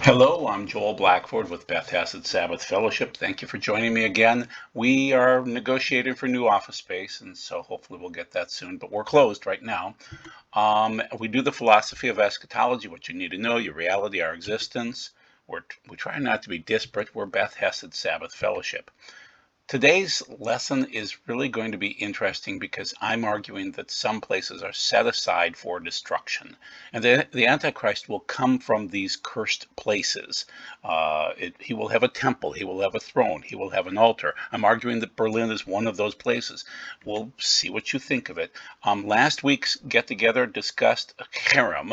Hello, I'm Joel Blackford with Beth Hassett Sabbath Fellowship. Thank you for joining me again. We are negotiating for new office space, and so hopefully we'll get that soon, but we're closed right now. We do the philosophy of eschatology, what you need to know, your reality, our existence. We try not to be disparate. We're Beth Hassett Sabbath Fellowship. Today's lesson is really going to be interesting because I'm arguing that some places are set aside for destruction. And the Antichrist will come from these cursed places. He will have a temple, he will have a throne, he will have an altar. I'm arguing that Berlin is one of those places. We'll see what you think of it. Last week's get together discussed a harem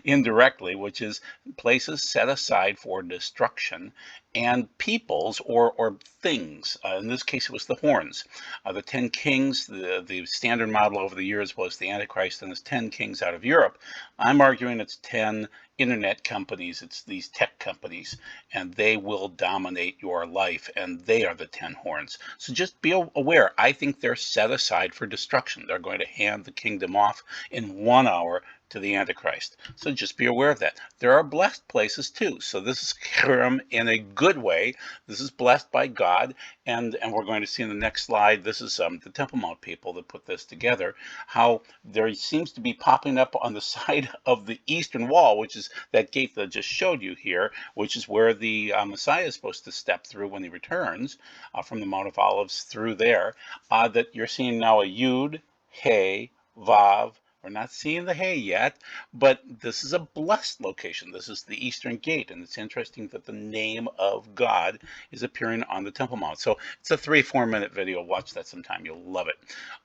indirectly, which is places set aside for destruction, and peoples or things. In this case, it was the horns. The 10 kings, the standard model over the years was the Antichrist and his 10 kings out of Europe. I'm arguing it's 10 internet companies, it's these tech companies, and they will dominate your life, and they are the 10 horns. So just be aware, I think they're set aside for destruction. They're going to hand the kingdom off in 1 hour to the Antichrist. So just be aware of that. There are blessed places too. So this is Hiram in a good way. This is blessed by God. And we're going to see in the next slide, this is the Temple Mount people that put this together, how there seems to be popping up on the side of the eastern wall, which is that gate that I just showed you here, which is where the Messiah is supposed to step through when he returns from the Mount of Olives through there, that you're seeing now a Yud, Hey, Vav. We're not seeing the hay yet, but this is a blessed location. This is the Eastern Gate, and it's interesting that the name of God is appearing on the Temple Mount. So it's a 3-4 minute video. Watch that sometime. You'll love it.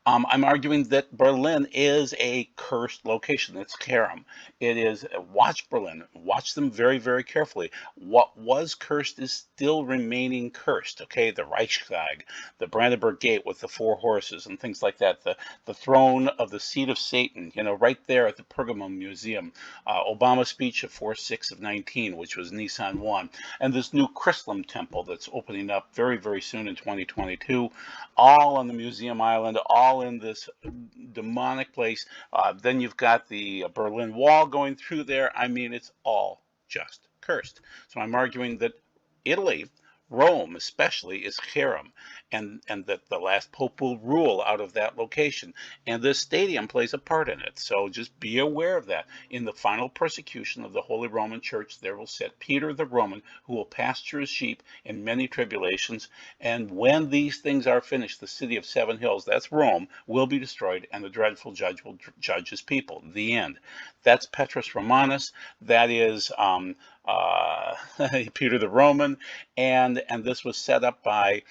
I'm arguing that Berlin is a cursed location. It's harem. It is, watch Berlin. Watch them very, very carefully. What was cursed is still remaining cursed, okay? The Reichstag, the Brandenburg Gate with the 4 horses and things like that, the throne of the seat of Satan, right there at the Pergamum Museum. Obama's speech of 4/6 of 19, which was Nissan 1, and this new Chrislam temple that's opening up very, very soon in 2022, all on the Museum Island, all in this demonic place. Then you've got the Berlin Wall going through there. I mean, it's all just cursed. So I'm arguing that Italy, Rome especially, is harem, and that the last pope will rule out of that location, and this stadium plays a part in it. So just be aware of that. In the final persecution of the Holy Roman Church, there will sit Peter the Roman, who will pasture his sheep in many tribulations, and when these things are finished, the city of 7 hills, that's Rome, will be destroyed, and the dreadful judge will judge his people. The end. That's Petrus Romanus. That is Peter the Roman, and this was set up by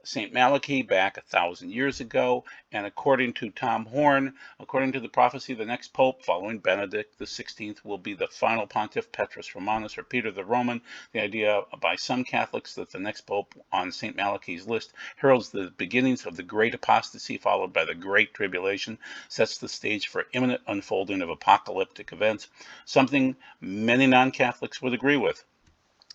St. Malachi back 1,000 years ago, and according to Tom Horn, according to the prophecy, the next pope following Benedict the 16th will be the final pontiff, Petrus Romanus, or Peter the Roman. The idea by some Catholics that the next pope on St. Malachi's list heralds the beginnings of the great apostasy followed by the great tribulation, sets the stage for imminent unfolding of apocalyptic events, something many non-Catholics would agree with.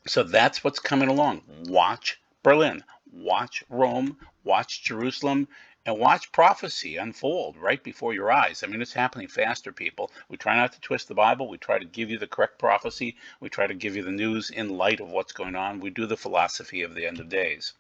So that's what's coming along. Watch Berlin, watch Rome, watch Jerusalem, and watch prophecy unfold right before your eyes. I mean, it's happening faster, people. We try not to twist the Bible. We try to give you the correct prophecy. We try to give you the news in light of what's going on. We do the philosophy of the end of days.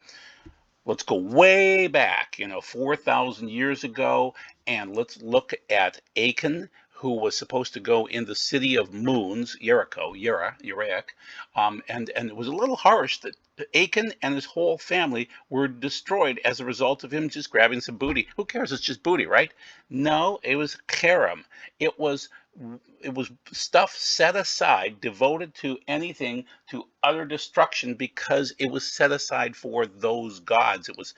Let's go way back, 4,000 years ago, and let's look at Achan, who was supposed to go in the city of moons, Jericho, and it was a little harsh that Achan and his whole family were destroyed as a result of him just grabbing some booty. Who cares? It's just booty, right? No, it was harem. It was stuff set aside, devoted to anything, to utter destruction, because it was set aside for those gods. It was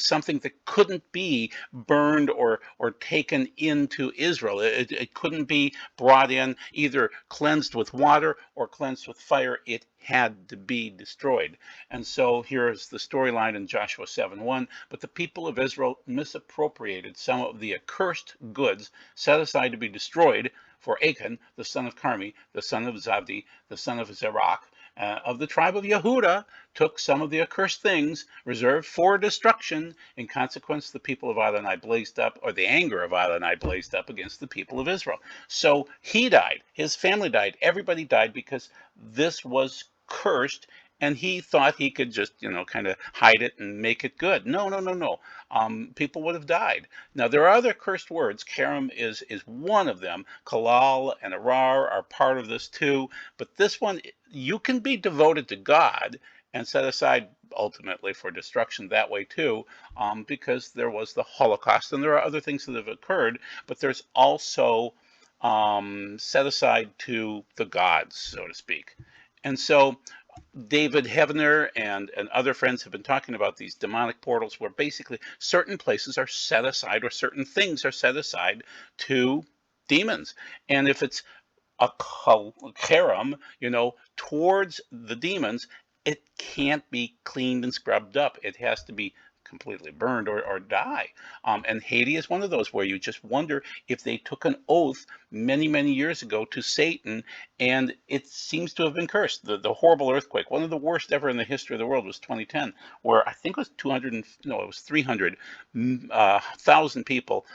something that couldn't be burned or taken into Israel. It couldn't be brought in, either cleansed with water or cleansed with fire. It had to be destroyed. And so here's the storyline in Joshua 7:1. But the people of Israel misappropriated some of the accursed goods set aside to be destroyed, for Achan, the son of Carmi, the son of Zabdi, the son of Zerach, of the tribe of Yehuda, took some of the accursed things reserved for destruction. In consequence, the people of Adonai blazed up, or the anger of Adonai blazed up against the people of Israel. So he died, his family died, everybody died, because this was cursed, and he thought he could just, kind of hide it and make it good. No, no, no, no. People would have died. Now, there are other cursed words. Karam is one of them. Kalal and Arar are part of this too. But this one, you can be devoted to God and set aside ultimately for destruction that way too, because there was the Holocaust and there are other things that have occurred, but there's also set aside to the gods, so to speak. And so David Heavener and other friends have been talking about these demonic portals where basically certain places are set aside or certain things are set aside to demons. And if it's a harem, towards the demons, it can't be cleaned and scrubbed up. It has to be completely burned or die. And Haiti is one of those where you just wonder if they took an oath many, many years ago to Satan, and it seems to have been cursed. The horrible earthquake, one of the worst ever in the history of the world, was 2010, where I think it was 300,000 people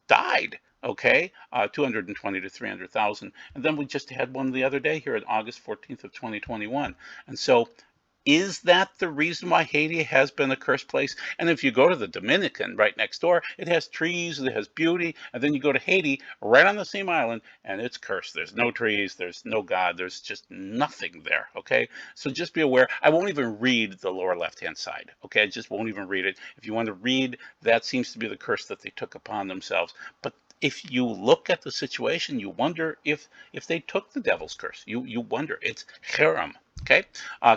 died. Okay, 220 to 300,000. And then we just had one the other day here on August 14th of 2021. And so is that the reason why Haiti has been a cursed place? And if you go to the Dominican right next door, it has trees, it has beauty. And then you go to Haiti, right on the same island, and it's cursed. There's no trees, there's no God, there's just nothing there, okay? So just be aware. I won't even read the lower left-hand side, okay? I just won't even read it. If you want to read, that seems to be the curse that they took upon themselves. But if you look at the situation, you wonder if they took the devil's curse. You wonder. It's harem. Okay,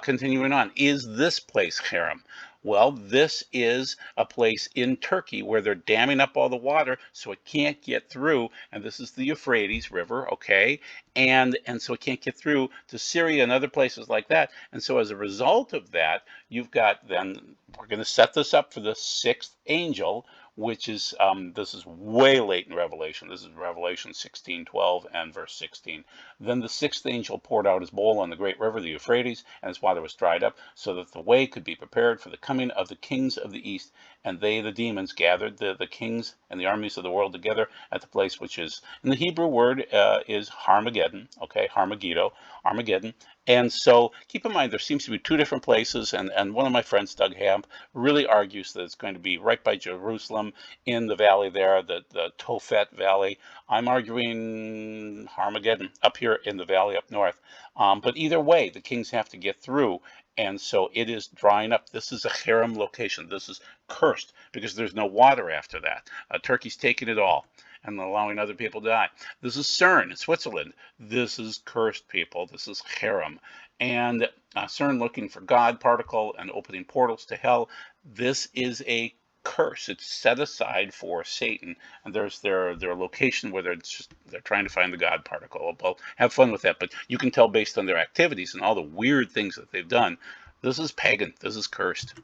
continuing on. Is this place harem? Well, this is a place in Turkey where they're damming up all the water so it can't get through. And this is the Euphrates River, okay? And so it can't get through to Syria and other places like that. And so as a result of that, you've got then, we're going to set this up for the sixth angel, which is, this is way late in Revelation. This is Revelation 16:12 and verse 16. Then the sixth angel poured out his bowl on the great river, the Euphrates, and its water was dried up, so that the way could be prepared for the coming of the kings of the east. And they, the demons, gathered the kings and the armies of the world together at the place which is, in the Hebrew word, is Harmageddon, okay, Armageddon. And so keep in mind, there seems to be two different places, and one of my friends, Doug Hamp, really argues that it's going to be right by Jerusalem in the valley there, the Tophet Valley. I'm arguing Armageddon up here in the valley up north. But either way, the kings have to get through, and so it is drying up. This is a harem location. This is cursed because there's no water after that. Turkey's taking it all and allowing other people to die. This is CERN, Switzerland. This is cursed, people. This is harem. And CERN looking for God particle and opening portals to hell. This is a curse. It's set aside for Satan, and there's their location where they're trying to find the God particle. Well, have fun with that, but you can tell based on their activities and all the weird things that they've done, this is pagan. This is cursed.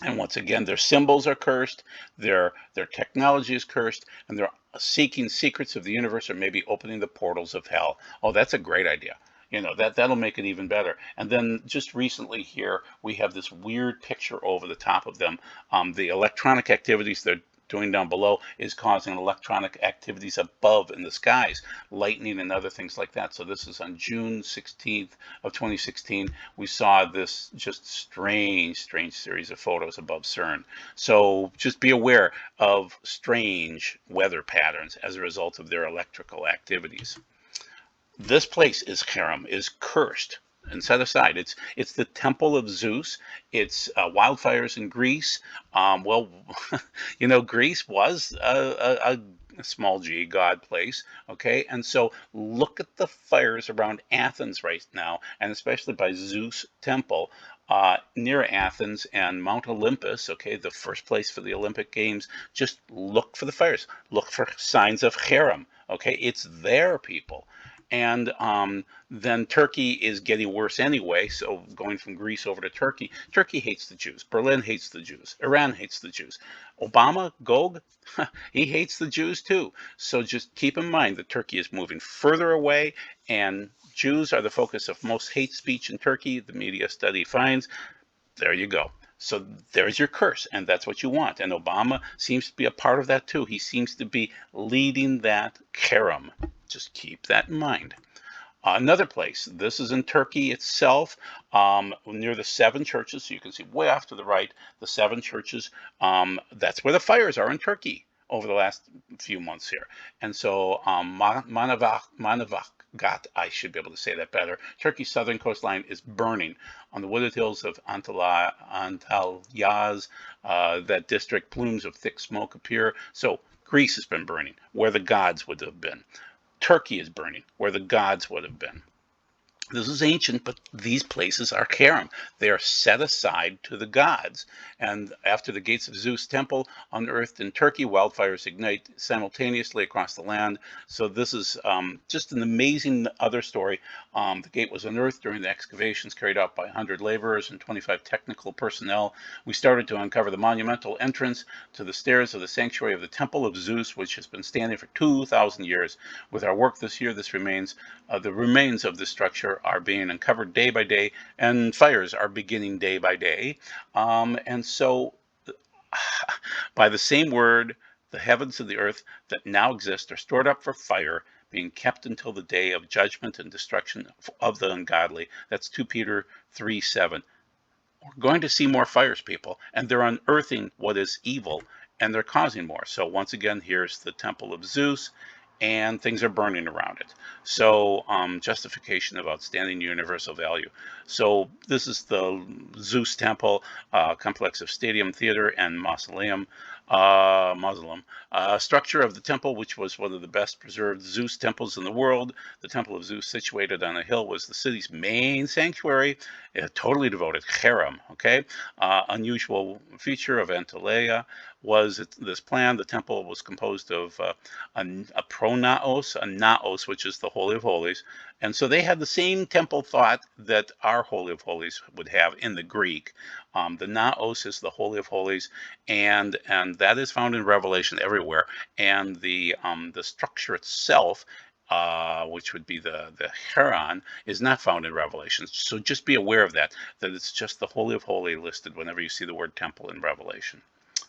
And once again, their symbols are cursed, their technology is cursed, and they're seeking secrets of the universe or maybe opening the portals of hell. Oh, that's a great idea. That'll make it even better. And then just recently here, we have this weird picture over the top of them. The electronic activities they're doing down below is causing electronic activities above in the skies, lightning and other things like that. So this is on June 16th of 2016. We saw this just strange series of photos above CERN. So just be aware of strange weather patterns as a result of their electrical activities. This place is harem, is cursed and set aside. It's the temple of Zeus. It's wildfires in Greece. Well, Greece was a small g god place, okay? And so look at the fires around Athens right now, and especially by Zeus temple near Athens and Mount Olympus, okay, the first place for the Olympic Games. Just look for the fires. Look for signs of harem, okay? It's there, people. And then Turkey is getting worse anyway, so going from Greece over to Turkey. Turkey hates the Jews. Berlin hates the Jews. Iran hates the Jews. Obama, Gog, he hates the Jews too. So just keep in mind that Turkey is moving further away, and Jews are the focus of most hate speech in Turkey, the media study finds. There you go. So there's your curse, and that's what you want. And Obama seems to be a part of that too. He seems to be leading that harem. Just keep that in mind. Another place, this is in Turkey itself, near the seven churches. So you can see way off to the right, the seven churches. That's where the fires are in Turkey over the last few months here. And so Manavgat, I should be able to say that better. Turkey's southern coastline is burning. On the wooded hills of Antalyaz, that district, plumes of thick smoke appear. So Greece has been burning, where the gods would have been. Turkey is burning, where the gods would have been. This is ancient, but these places are harem. They are set aside to the gods. And after the gates of Zeus' temple unearthed in Turkey, wildfires ignite simultaneously across the land. So this is just an amazing other story. The gate was unearthed during the excavations carried out by 100 laborers and 25 technical personnel. We started to uncover the monumental entrance to the stairs of the sanctuary of the temple of Zeus, which has been standing for 2,000 years. With our work this year, the remains of this structure are being uncovered day by day, and fires are beginning day by day. And so, by the same word, the heavens and the earth that now exist are stored up for fire, being kept until the day of judgment and destruction of the ungodly. That's 2 Peter 3:7. We're going to see more fires, people, and they're unearthing what is evil, and they're causing more. So once again, here's the temple of Zeus, and things are burning around it. So justification of outstanding universal value. So this is the Zeus temple, complex of stadium, theater, and mausoleum. Structure of the temple, which was one of the best preserved Zeus temples in the world. The temple of Zeus, situated on a hill, was the city's main sanctuary, totally devoted, harem, okay? Unusual feature of Antalya was this plan. The temple was composed of a pronaos, a naos, which is the Holy of Holies. And so they had the same temple thought that our Holy of Holies would have in the Greek. The naos is the Holy of Holies, and that is found in Revelation everywhere. And the structure itself, which would be the Heron, is not found in Revelation. So just be aware of that it's just the Holy of Holies listed whenever you see the word temple in Revelation.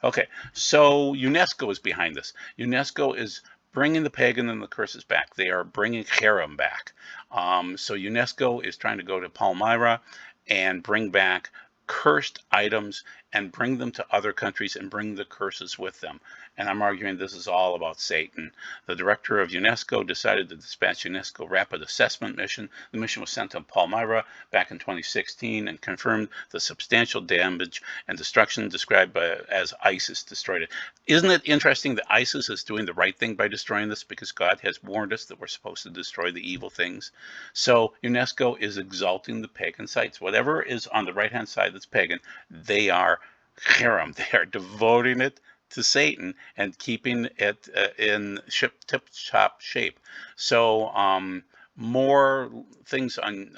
Okay, so Unesco is behind this. Unesco is bringing the pagan and the curses back. They are bringing harem back. So Unesco is trying to go to Palmyra and bring back cursed items and bring them to other countries and bring the curses with them. And I'm arguing this is all about Satan. The director of Unesco decided to dispatch Unesco Rapid Assessment Mission. The mission was sent to Palmyra back in 2016 and confirmed the substantial damage and destruction described as ISIS destroyed it. Isn't it interesting that ISIS is doing the right thing by destroying this, because God has warned us that we're supposed to destroy the evil things? So Unesco is exalting the pagan sites. Whatever is on the right-hand side that's pagan, they are harem. They are devoting it to Satan and keeping it in tip-top shape. So more things on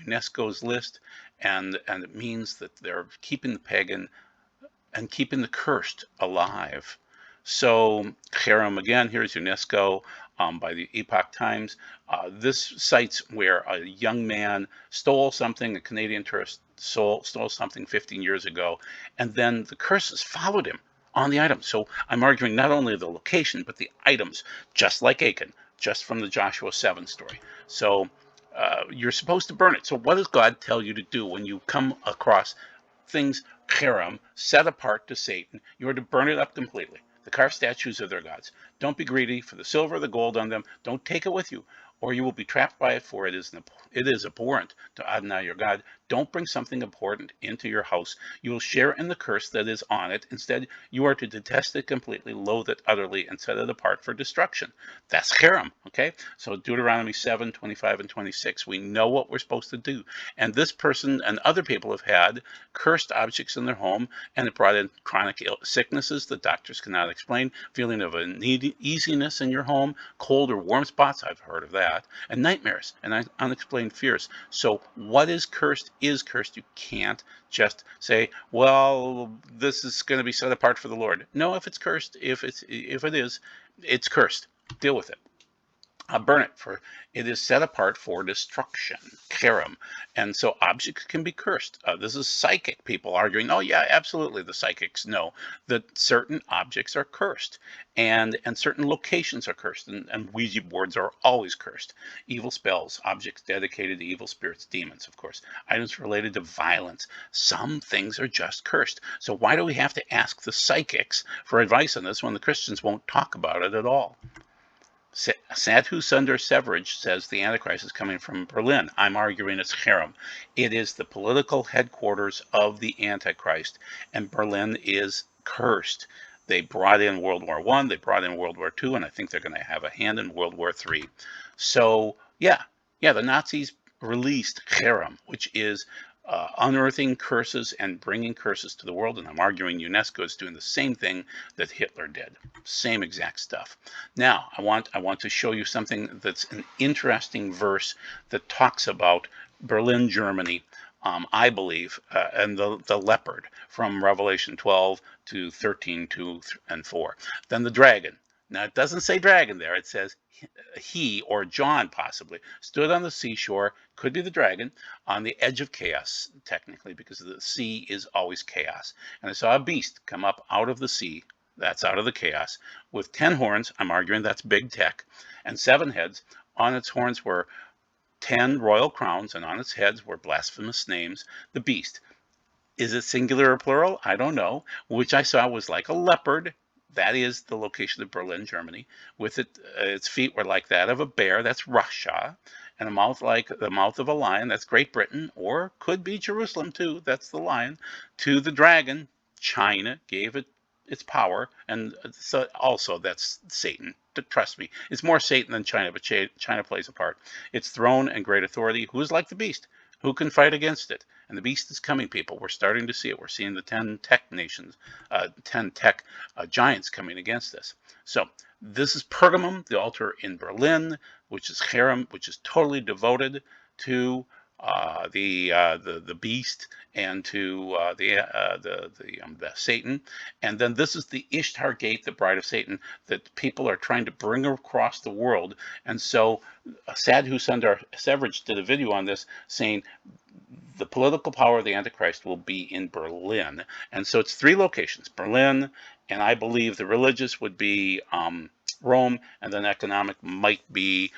Unesco's list, and it means that they're keeping the pagan and keeping the cursed alive. So harem, again, here's Unesco by the Epoch Times. This cites where a young man stole something, a Canadian tourist stole something 15 years ago, and then the curses followed him on the item. So I'm arguing not only the location, but the items, just like Achan, just from the Joshua 7 story. So you're supposed to burn it. So what does God tell you to do when you come across things harem, set apart to Satan? You are to burn it up completely. The carved statues of their gods. Don't be greedy for the silver or the gold on them. Don't take it with you, or you will be trapped by it, for it is abhorrent to Adonai your God. Don't bring something important into your house. You will share in the curse that is on it. Instead, you are to detest it completely, loathe it utterly, and set it apart for destruction. That's harem, okay? So Deuteronomy 7, 25, and 26. We know what we're supposed to do. And this person and other people have had cursed objects in their home, and it brought in chronic sicknesses that doctors cannot explain, feeling of uneasiness in your home, cold or warm spots, I've heard of that, and nightmares and unexplained fears. So what is cursed is cursed. You can't just say, well, this is going to be set apart for the Lord. No, if it's cursed, if it is, it's cursed. Deal with it. burn it, for it is set apart for destruction, cherem. And so objects can be cursed. This is psychic people arguing, oh yeah, absolutely, the psychics know that certain objects are cursed, and certain locations are cursed, and Ouija boards are always cursed. Evil spells, objects dedicated to evil spirits, demons, of course, items related to violence. Some things are just cursed. So why do we have to ask the psychics for advice on this when the Christians won't talk about it at all? Sadhu Sundar Severage says the Antichrist is coming from Berlin. I'm arguing it's Cherem. It is the political headquarters of the Antichrist, and Berlin is cursed. They brought in World War I, they brought in World War II, and I think they're going to have a hand in World War III. So, yeah, the Nazis released Cherem, which is unearthing curses and bringing curses to the world. And I'm arguing Unesco is doing the same thing that Hitler did. Same exact stuff. Now, I want to show you something that's an interesting verse that talks about Berlin, Germany, I believe, and the leopard from Revelation 12 to 13, 2 and 4. Then the dragon. Now, it doesn't say dragon there. It says he, or John possibly, stood on the seashore, could be the dragon, on the edge of chaos, technically, because the sea is always chaos. And I saw a beast come up out of the sea, that's out of the chaos, with 10 horns. I'm arguing that's big tech, and 7 heads. On its horns were 10 royal crowns, and on its heads were blasphemous names. The beast. Is it singular or plural? I don't know. Which I saw was like a leopard. That is the location of Berlin, Germany. With its feet were like that of a bear. That's Russia. And a mouth like the mouth of a lion. That's Great Britain, or could be Jerusalem too. That's the lion. To the dragon, China gave it its power, and so also that's Satan. Trust me, it's more Satan than China, but China plays a part. Its throne and great authority. Who is like the beast? Who can fight against it? And the beast is coming, people. We're starting to see it. We're seeing the 10 tech nations, 10 tech giants coming against us. So this is Pergamum, the altar in Berlin, which is Cherem, which is totally devoted to the beast and to the Satan. And then this is the Ishtar Gate, the bride of Satan, that people are trying to bring across the world. And so Sadhu Sundar Severage did a video on this saying the political power of the Antichrist will be in Berlin. And so it's 3 locations, Berlin, and I believe the religious would be Rome, and then economic might be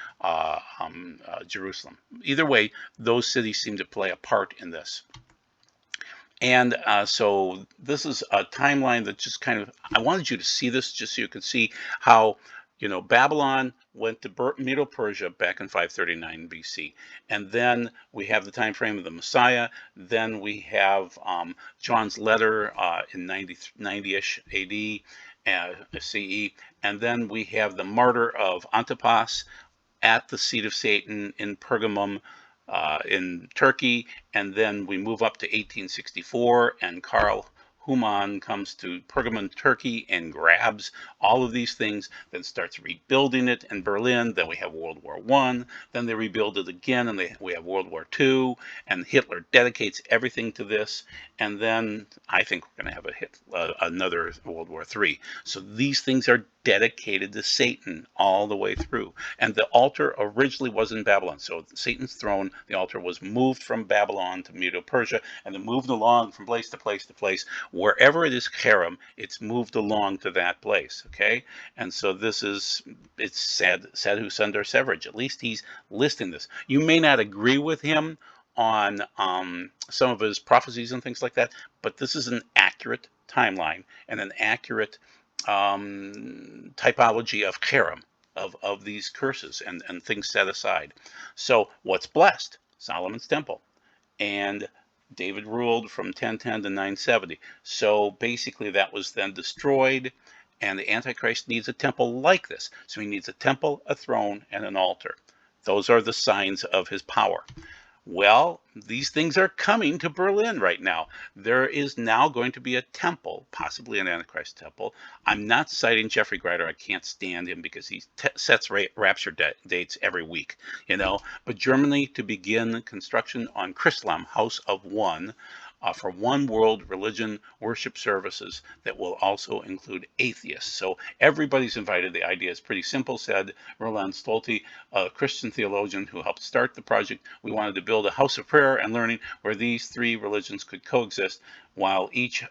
Jerusalem. Either way, those cities seem to play a part in this. And so this is a timeline that just kind of, I wanted you to see this just so you could see how, Babylon went to Medo-Persia back in 539 BC. And then we have the time frame of the Messiah. Then we have John's letter in 90-ish AD, CE. And then we have the martyr of Antipas at the seat of Satan in Pergamum, in Turkey, and then we move up to 1864, and Karl Humann comes to Pergamon, Turkey, and grabs all of these things, then starts rebuilding it in Berlin. Then we have World War I, then they rebuild it again, and we have World War II, and Hitler dedicates everything to this, and then I think we're going to have another World War III. So these things are dedicated to Satan all the way through. And the altar originally was in Babylon. So Satan's throne, the altar was moved from Babylon to Medo-Persia, and then moved along from place to place to place. Wherever it is Cherem, it's moved along to that place, okay? And so it's Sadhu Sundar Severage. At least he's listing this. You may not agree with him on some of his prophecies and things like that, but this is an accurate timeline and an accurate typology of Cherem, of these curses and things set aside. So what's blessed? Solomon's temple. And David ruled from 1010 to 970. So basically that was then destroyed, and the Antichrist needs a temple like this. So he needs a temple, a throne, and an altar. Those are the signs of his power. Well, these things are coming to Berlin right now. There is now going to be a temple, possibly an Antichrist temple. I'm not citing Jeffrey Grider. I can't stand him because he sets rapture dates every week, But Germany to begin construction on Chrislam, House of One, for one world religion worship services that will also include atheists. So everybody's invited. The idea is pretty simple, said Roland Stolte, a Christian theologian who helped start the project. We wanted to build a house of prayer and learning where these three religions could coexist while each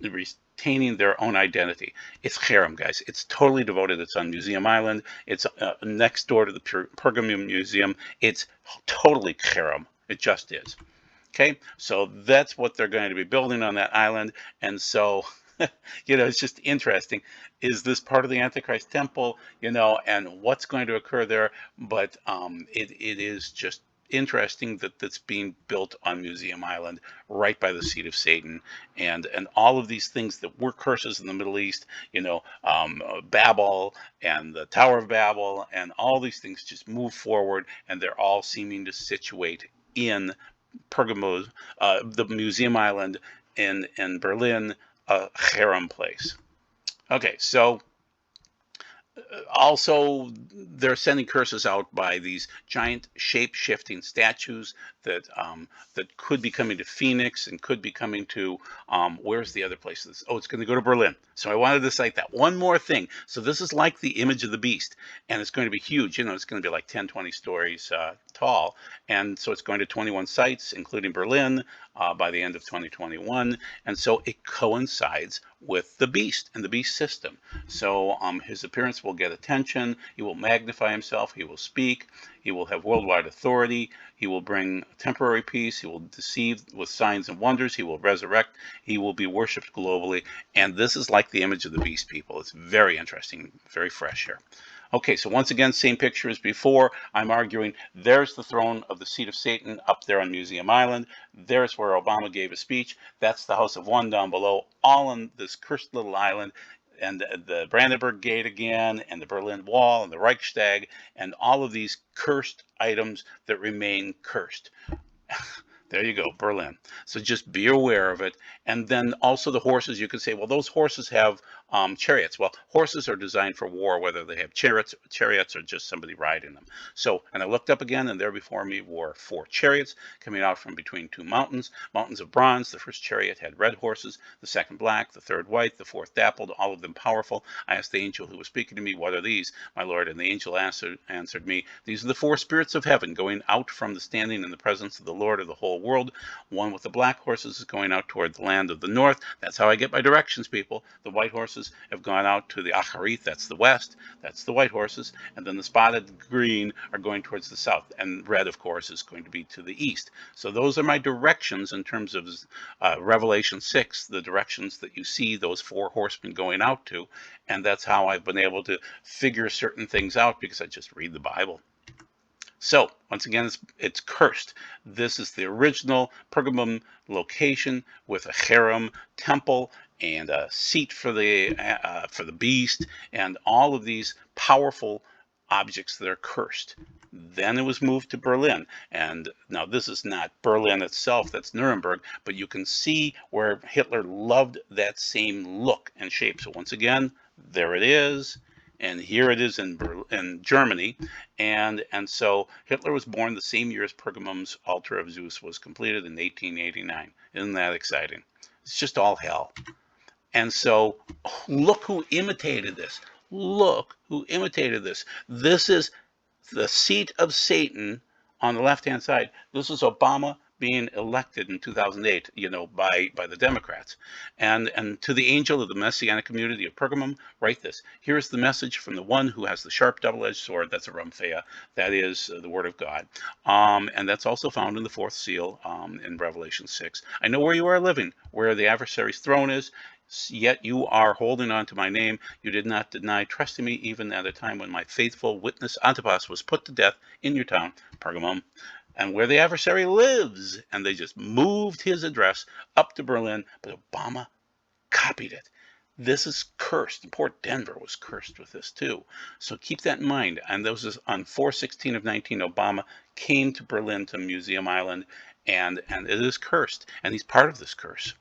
retaining their own identity. It's Cherem, guys. It's totally devoted. It's on Museum Island. It's next door to the Pergamum Museum. It's totally Cherem. It just is. Okay, so that's what they're going to be building on that island. And so, it's just interesting. Is this part of the Antichrist temple, and what's going to occur there? But it is just interesting that that's being built on Museum Island, right by the seat of Satan, and all of these things that were curses in the Middle East, Babel and the Tower of Babel, and all these things just move forward, and they're all seeming to situate in Pergamos, the Museum Island in Berlin, a harem place. Okay, so also they're sending curses out by these giant shape-shifting statues that could be coming to Phoenix and could be coming to where's the other place? It's going to go to Berlin. So I wanted to cite that. One more thing. So this is like the image of the beast, and it's going to be huge. It's going to be like 10, 20 stories tall, and so it's going to 21 sites, including Berlin, by the end of 2021, and so it coincides with the beast and the beast system. So his appearance will get attention. He will magnify himself. He will speak. He will have worldwide authority. He will bring temporary peace. He will deceive with signs and wonders. He will resurrect. He will be worshipped globally. And this is like the image of the beast, people. It's very interesting, very fresh here. Okay, so once again, same picture as before. I'm arguing there's the throne of the seat of Satan up there on Museum Island. There's where Obama gave a speech. That's the House of One down below, all on this cursed little island. And the Brandenburg Gate again, and the Berlin Wall, and the Reichstag, and all of these cursed items that remain cursed. There you go, Berlin. So just be aware of it. And then also the horses, you could say, well, those horses have chariots. Well, horses are designed for war, whether they have chariots or just somebody riding them. So, and I looked up again, and there before me were 4 chariots coming out from between 2 mountains of bronze. The first chariot had red horses, the second black, the third white, the fourth dappled, all of them powerful. I asked the angel who was speaking to me, what are these, my Lord? And the angel answered me, these are the 4 spirits of heaven going out from the standing in the presence of the Lord of the whole world. One with the black horses is going out toward the land of the north. That's how I get my directions, people. The white horses have gone out to the Acharith, that's the west. That's the white horses. And then the spotted green are going towards the south. And red, of course, is going to be to the east. So those are my directions in terms of Revelation 6, the directions that you see those 4 horsemen going out to. And that's how I've been able to figure certain things out, because I just read the Bible. So, once again, it's cursed. This is the original Pergamum location with a harem temple and a seat for the beast, and all of these powerful objects that are cursed. Then it was moved to Berlin. And now this is not Berlin itself, that's Nuremberg, but you can see where Hitler loved that same look and shape. So once again, there it is. And here it is in Germany, and so Hitler was born the same year as Pergamum's altar of Zeus was completed in 1889. Isn't that exciting? It's just all hell. And so look who imitated this. Look who imitated this. This is the seat of Satan on the left-hand side. This is Obama being elected in 2008, by the Democrats. And to the angel of the Messianic community of Pergamum, write this. Here's the message from the one who has the sharp double-edged sword. That's a Rumphea. That is the word of God. And that's also found in the 4th seal in Revelation 6. I know where you are living, where the adversary's throne is, yet you are holding on to my name. You did not deny trusting me, even at a time when my faithful witness Antipas was put to death in your town, Pergamum, and where the adversary lives. And they just moved his address up to Berlin, but Obama copied it. This is cursed. Poor Denver was cursed with this too. So keep that in mind. And this is on 4/16 of 19, Obama came to Berlin, to Museum Island, and it is cursed. And he's part of this curse.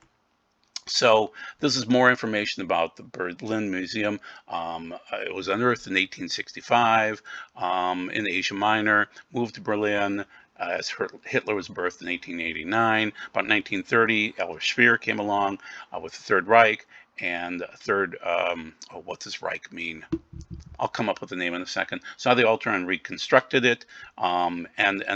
So this is more information about the Berlin Museum. It was unearthed in 1865 in Asia Minor, moved to Berlin. as Hitler was birthed in 1889. About 1930, Elvis Speer came along with the Third Reich, and third, what does Reich mean? I'll come up with the name in a second. Saw the altar and reconstructed it, and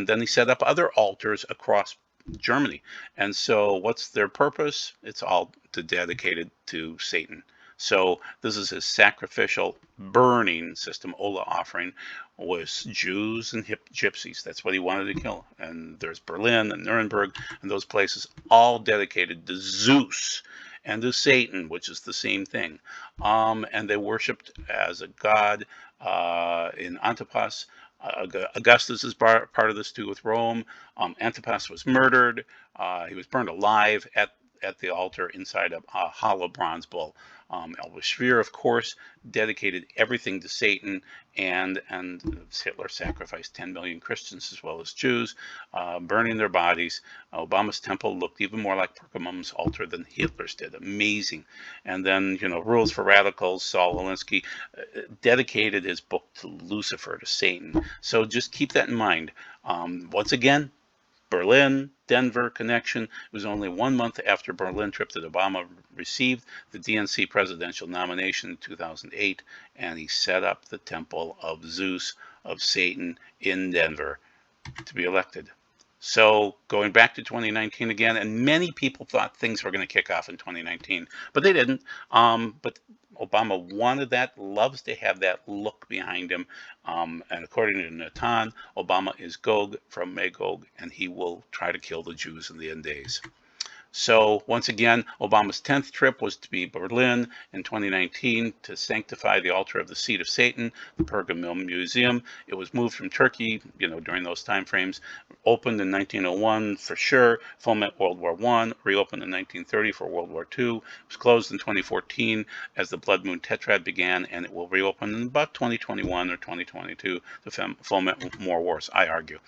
then he set up other altars across Germany. And so, what's their purpose? It's all dedicated to Satan. So this is his sacrificial burning system. Ola offering was Jews and gypsies. That's what he wanted to kill. And there's Berlin and Nuremberg and those places, all dedicated to Zeus and to Satan, which is the same thing. And they worshipped as a god in Antipas. Augustus is part of this too with Rome. Antipas was murdered. He was burned alive at the altar inside a hollow bronze bull. Elvis Speer, of course, dedicated everything to Satan, and Hitler sacrificed 10 million Christians as well as Jews, burning their bodies. Obama's temple looked even more like Pergamum's altar than Hitler's did. Amazing. And then, Rules for Radicals, Saul Alinsky dedicated his book to Lucifer, to Satan. So just keep that in mind. Once again, Berlin, Denver connection. It was only 1 month after Berlin trip that Obama received the DNC presidential nomination in 2008, and he set up the temple of Zeus, of Satan, in Denver to be elected. So going back to 2019 again, and many people thought things were going to kick off in 2019, but they didn't. But Obama wanted that, loves to have that look behind him. And according to Natan, Obama is Gog from Magog, and he will try to kill the Jews in the end days. So once again, Obama's 10th trip was to be Berlin in 2019 to sanctify the altar of the seat of Satan, the Pergamum Museum. It was moved from Turkey, during those time frames. Opened in 1901 for sure, foment World War I, reopened in 1930 for World War II. It was closed in 2014 as the Blood Moon Tetrad began, and it will reopen in about 2021 or 2022 to foment more wars, I argue.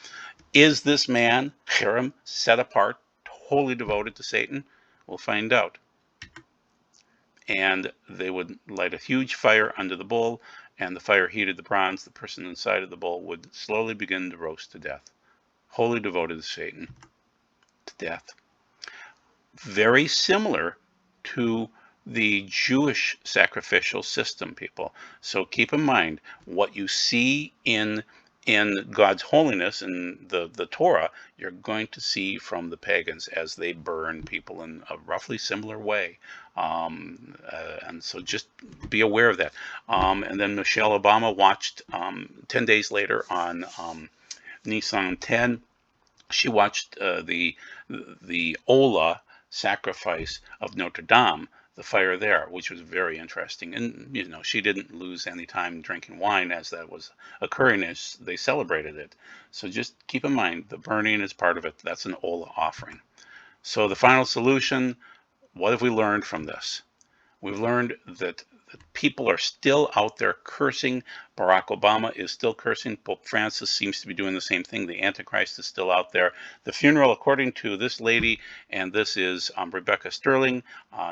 Is this man, Hiram, set apart, wholly devoted to Satan? We'll find out. And they would light a huge fire under the bull, and the fire heated the bronze. The person inside of the bull would slowly begin to roast to death. Wholly devoted to Satan, to death. Very similar to the Jewish sacrificial system, people. So keep in mind what you see in God's holiness in the Torah, you're going to see from the pagans as they burn people in a roughly similar way. And so just be aware of that. And then Michelle Obama watched 10 days later on Nissan 10. She watched the Ola sacrifice of Notre Dame, the fire there, which was very interesting. And, she didn't lose any time drinking wine as that was occurring as they celebrated it. So just keep in mind, the burning is part of it. That's an Ola offering. So the final solution, what have we learned from this? We've learned that people are still out there cursing. Barack Obama is still cursing. Pope Francis seems to be doing the same thing. The Antichrist is still out there. The funeral, according to this lady, and this is Rebecca Sterling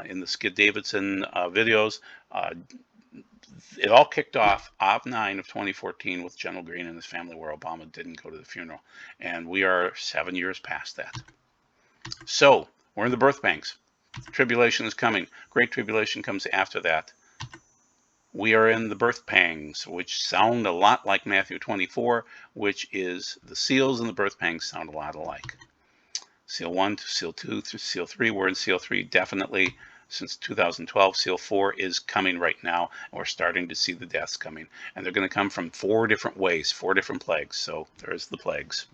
in the Skid Davidson videos, it all kicked off Av 9 of 2014 with General Green and his family, where Obama didn't go to the funeral. And we are 7 years past that. So we're in the birth pangs. Tribulation is coming. Great tribulation comes after that. We are in the birth pangs, which sound a lot like Matthew 24, which is the seals and the birth pangs sound a lot alike. Seal 1 to Seal 2 through Seal 3. We're in Seal 3 definitely since 2012. Seal 4 is coming right now, and we're starting to see the deaths coming. And they're going to come from 4 different ways, 4 different plagues. So there's the plagues.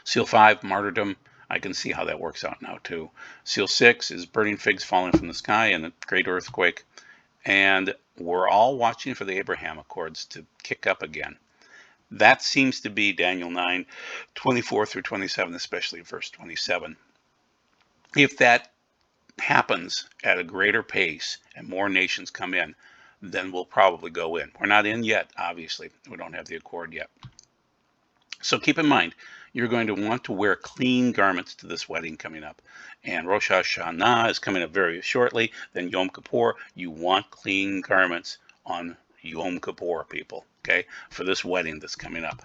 Seal 5, martyrdom. I can see how that works out now too. Seal 6 is burning figs falling from the sky and a great earthquake. And we're all watching for the Abraham Accords to kick up again. That seems to be Daniel 9, 24 through 27, especially verse 27. If that happens at a greater pace and more nations come in, then we'll probably go in. We're not in yet, obviously. We don't have the accord yet. So keep in mind, you're going to want to wear clean garments to this wedding coming up. And Rosh Hashanah is coming up very shortly. Then Yom Kippur. You want clean garments on Yom Kippur, people, okay, for this wedding that's coming up.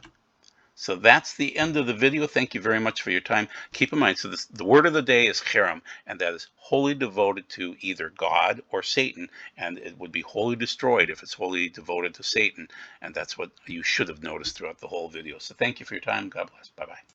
So that's the end of the video. Thank you very much for your time. Keep in mind, so the word of the day is cherem, and that is wholly devoted to either God or Satan, and it would be wholly destroyed if it's wholly devoted to Satan, and that's what you should have noticed throughout the whole video. So thank you for your time. God bless. Bye-bye.